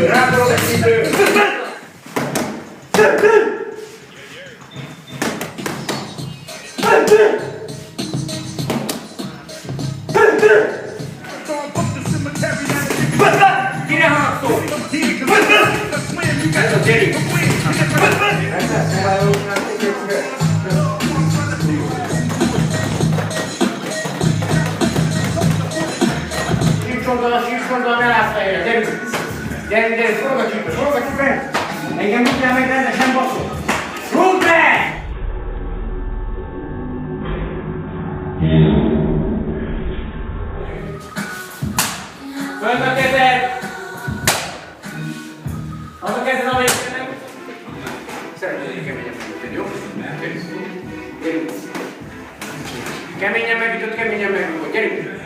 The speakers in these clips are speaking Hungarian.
Rátorod egy idő! Kire haragszol? Ez a gyerünk! Sírsondol, ne látsz fejre, gyerünk! Gyerünk, forog a csípő! Engem úgy kell meg rendesen baszol! Rúgd be! Föld a kezed! Az a kezed, amelyikben nem... Szeretném, hogy keményen megütöd, jó? Gyerünk! Keményen megütöd, gyerünk!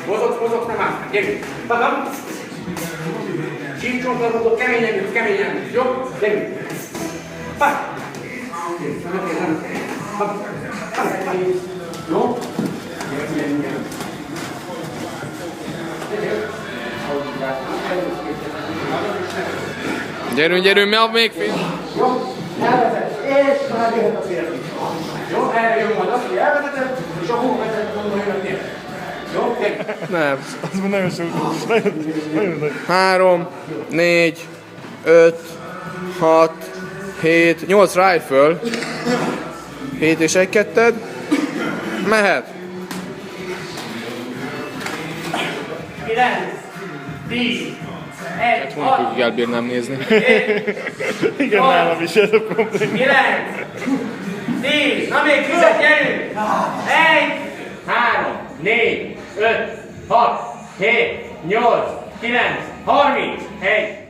Mozogsz, nem állsz meg, gyerünk! Tagam! Sípcsontra mozog, keményen, jó? Gyerünk! Pá! Jó? Gyerünk, mi a még fél? Jó? Elvezet, és már jöhet a férfi. Jó? Erre jön majd az, hogy elvezeted, és a hóvezető gondolja a térre. Jó? Gyerünk! Nem. Az már nagyon sok. Nagyon nagy. 3, 4, 5, 6, 7, 8 ráj föl. 7 és 1 ketted. Mehet. 9, 10, 1, Hónapig elbírnám nézni. Igen, nálam is ez a probléma. 9, 10, na még 10, gyerünk! 1, 3, 4, 5, 6, 7, 8, 9, 30, 1.